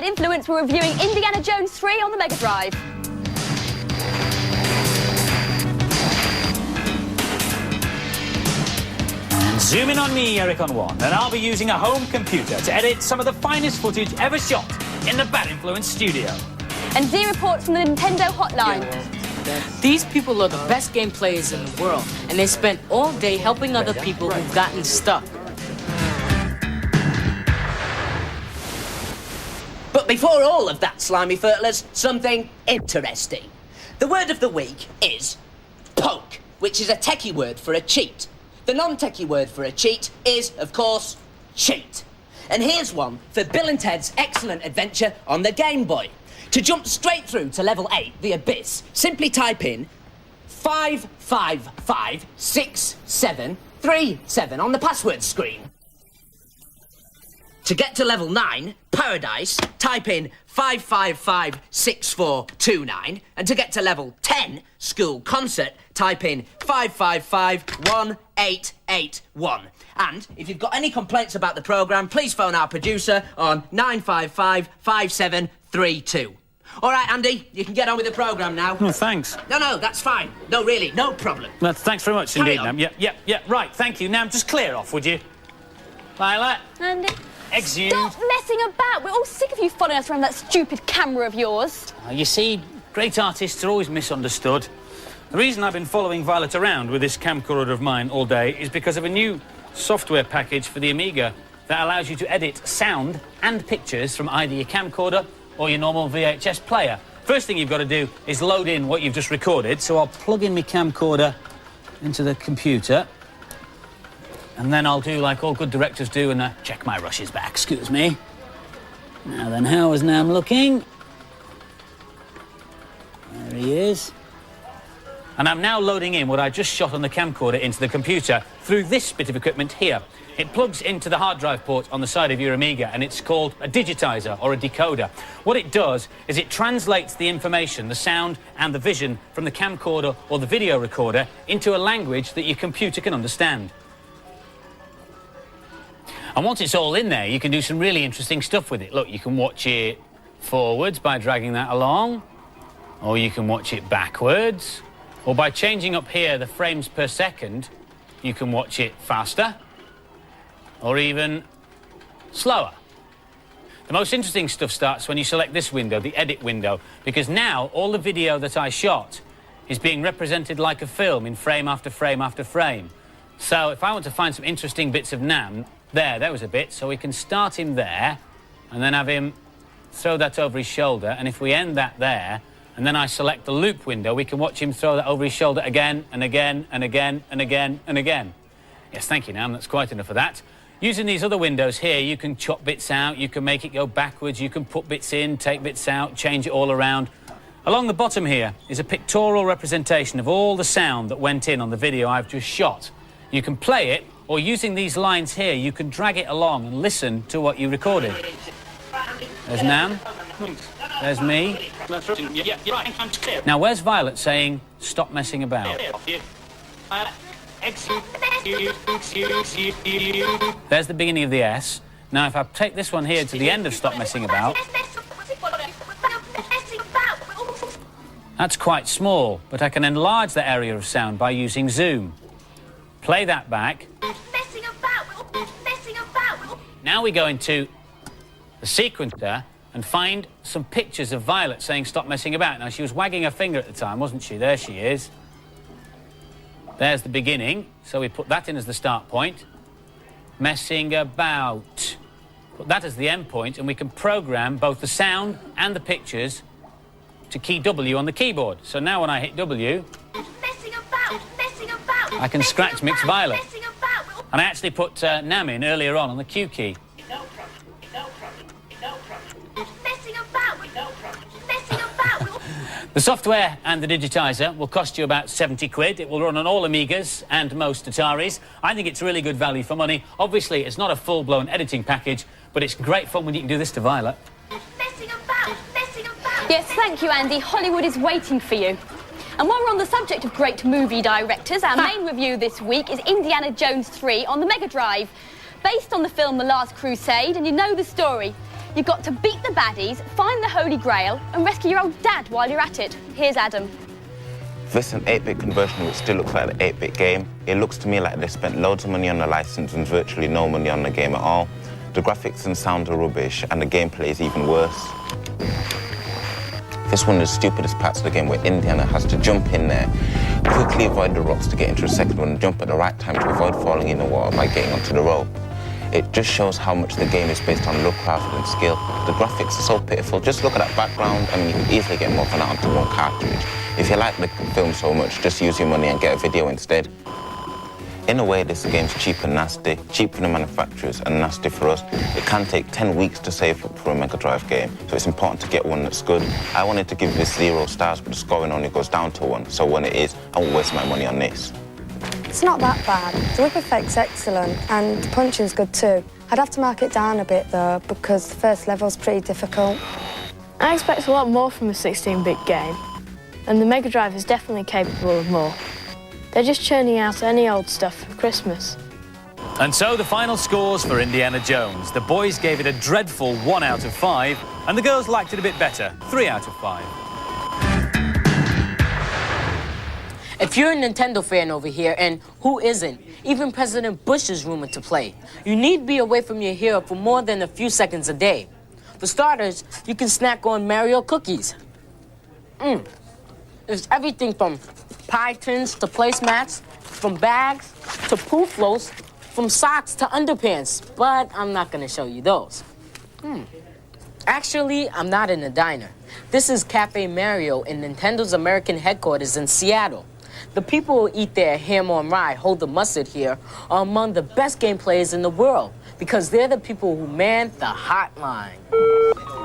Bad Influence, we're reviewing Indiana Jones 3 on the Mega Drive. Zoom in on me, Eric on One, and I'll be using a home computer to edit some of the finest footage ever shot in the Bad Influence studio. And Z reports from the Nintendo hotline. These people are the best game players in the world, and they spent all day helping other people who've gotten stuck. But before all of that, slimy furtlers, something interesting. The word of the week is poke, which is a techie word for a cheat. The non-techie word for a cheat is, of course, cheat. And here's one for Bill and Ted's Excellent Adventure on the Game Boy. To jump straight through to level 8, The Abyss, simply type in 5556737 on the password screen. To get to level 9, Paradise, type in 5556429. And to get to level 10, School Concert, type in 5551881. And if you've got any complaints about the programme, please phone our producer on 9555732. All right, Andy, you can get on with the programme now. Oh, thanks. No, that's fine. No, really, no problem. Well, thanks very much indeed, Nam. Yeah, right, thank you. Nam, just clear off, would you? Violet? Andy? Exude. Stop messing about. We're all sick of you following us around that stupid camera of yours. You see, great artists are always misunderstood. The reason I've been following Violet around with this camcorder of mine all day is because of a new software package for the Amiga that allows you to edit sound and pictures from either your camcorder or your normal VHS player. First thing you've got to do is load in what you've just recorded, so I'll plug in my camcorder into the computer. And then I'll do like all good directors do and check my rushes back. Excuse me. Now then, how is Nam looking? There he is. And I'm now loading in what I just shot on the camcorder into the computer through this bit of equipment here. It plugs into the hard drive port on the side of your Amiga, and it's called a digitizer or a decoder. What it does is it translates the information, the sound and the vision from the camcorder or the video recorder into a language that your computer can understand. And once it's all in there, you can do some really interesting stuff with it. Look, you can watch it forwards by dragging that along, or you can watch it backwards, or by changing up here the frames per second, you can watch it faster, or even slower. The most interesting stuff starts when you select this window, the edit window, because now all the video that I shot is being represented like a film in frame after frame after frame. So if I want to find some interesting bits of Nam, there was a bit, so we can start him there and then have him throw that over his shoulder, and if we end that there and then I select the loop window, we can watch him throw that over his shoulder again and again and again and again and again. Yes, thank you, Nam, that's quite enough of that. Using these other windows here, you can chop bits out, you can make it go backwards, you can put bits in, take bits out, change it all around. Along the bottom here is a pictorial representation of all the sound that went in on the video I've just shot. You can play it, or using these lines here, you can drag it along and listen to what you recorded. There's Nam. There's me. Now, where's Violet saying, stop messing about? There's the beginning of the S. Now, if I take this one here to the end of stop messing about, that's quite small, but I can enlarge the area of sound by using zoom. Play that back. Now we go into the sequencer and find some pictures of Violet saying stop messing about. Now, she was wagging her finger at the time, wasn't she? There she is. There's the beginning, so we put that in as the start point. Messing about. Put that as the end point, and we can program both the sound and the pictures to key W on the keyboard. So now when I hit W, I can scratch mix Violet. And I actually put Nam in earlier on the Q key. The software and the digitizer will cost you about 70 quid. It will run on all Amigas and most Ataris. I think it's really good value for money. Obviously, it's not a full-blown editing package, but it's great fun when you can do this to Violet. Yes, thank you, Andy. Hollywood is waiting for you. And while we're on the subject of great movie directors, our main review this week is Indiana Jones 3 on the Mega Drive. Based on the film The Last Crusade, and you know the story. You've got to beat the baddies, find the Holy Grail, and rescue your old dad while you're at it. Here's Adam. This is an 8-bit conversion which still looks like an 8-bit game. It looks to me like they spent loads of money on the license and virtually no money on the game at all. The graphics and sound are rubbish, and the gameplay is even worse. This one is the stupidest parts of the game where Indiana has to jump in there, quickly avoid the rocks to get into the second one, and jump at the right time to avoid falling in the water by getting onto the rope. It just shows how much the game is based on luck rather than skill. The graphics are so pitiful. Just look at that background. I mean, you can easily get more than that onto one cartridge. If you like the film so much, just use your money and get a video instead. In a way, this game's cheap and nasty. Cheap for the manufacturers and nasty for us. It can take 10 weeks to save up for a Mega Drive game, so it's important to get one that's good. I wanted to give this 0 stars, but the scoring only goes down to 1, so when it is, I won't waste my money on this. It's not that bad. The whip effect's excellent, and the punching's good too. I'd have to mark it down a bit though, because the first level's pretty difficult. I expect a lot more from a 16-bit game, and the Mega Drive is definitely capable of more. They're just churning out any old stuff for Christmas. And so the final scores for Indiana Jones. The boys gave it a dreadful 1 out of 5, and the girls liked it a bit better, 3 out of 5. If you're a Nintendo fan over here, and who isn't, even President Bush is rumored to play, you need be away from your hero for more than a few seconds a day. For starters, you can snack on Mario cookies. There's everything from pie tins to placemats, from bags to poo floats, from socks to underpants, but I'm not gonna show you those. Actually, I'm not in a diner. This is Cafe Mario in Nintendo's American headquarters in Seattle. The people who eat their ham on rye, hold the mustard here, are among the best game players in the world because they're the people who man the hotline.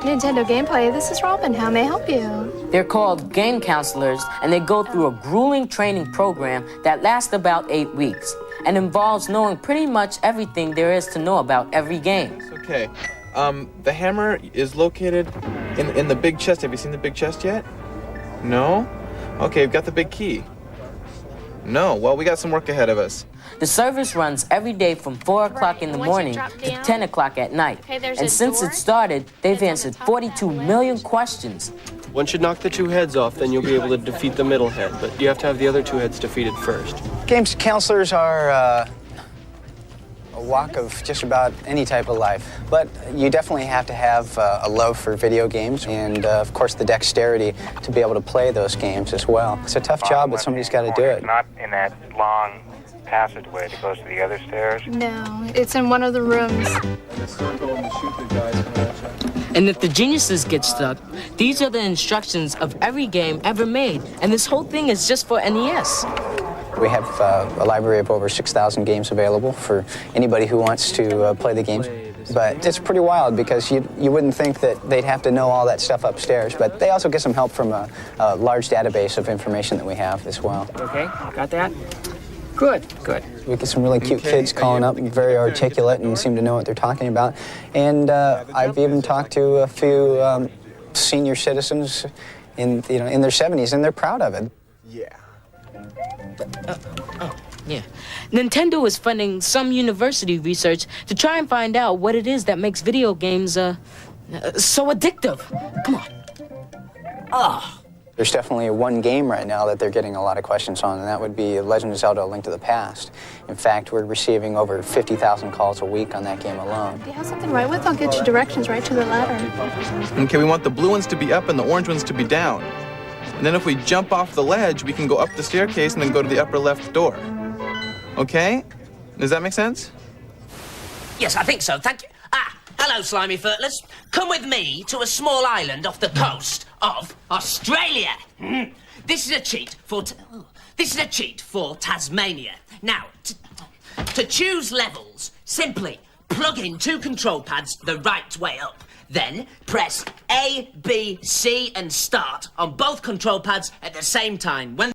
Nintendo Gameplay, this is Robin. How may I help you? They're called game counselors, and they go through a grueling training program that lasts about 8 weeks and involves knowing pretty much everything there is to know about every game. Okay, the hammer is located in the big chest. Have you seen the big chest yet? No? Okay, we've got the big key. No, well, we got some work ahead of us. The service runs every day from 4 o'clock in the morning to 10 o'clock at night. And since it started, they've answered 42 million questions. One should knock the 2 heads off, then you'll be able to defeat the middle head, but you have to have the other 2 heads defeated first. Games counselors are a walk of just about any type of life, but you definitely have to have a love for video games and, of course, the dexterity to be able to play those games as well. It's a tough job, but somebody's got to do it. Not in that long passageway that goes to the other stairs? No, it's in one of the rooms. And if the geniuses get stuck, these are the instructions of every game ever made, and this whole thing is just for NES. We have a library of over 6,000 games available for anybody who wants to play the games. But it's pretty wild because you wouldn't think that they'd have to know all that stuff upstairs. But they also get some help from a large database of information that we have as well. Okay, got that? Good, good. We get some really cute kids calling up, very articulate and seem to know what they're talking about. And I've even talked to a few senior citizens in their 70s, and they're proud of it. Yeah. Yeah. Nintendo is funding some university research to try and find out what it is that makes video games so addictive. Come on. There's definitely one game right now that they're getting a lot of questions on, and that would be Legend of Zelda: A Link to the Past. In fact, we're receiving over 50,000 calls a week on that game alone. If you have something right with, I'll get you directions right to the ladder. Okay, we want the blue ones to be up and the orange ones to be down. And then if we jump off the ledge, we can go up the staircase and then go to the upper left door. Okay? Does that make sense? Yes, I think so. Thank you. Hello, slimy furtlers. Come with me to a small island off the coast of Australia. This is a cheat for Tasmania. Now, to choose levels, simply plug in 2 control pads the right way up. Then press A, B, C, and start on both control pads at the same time. When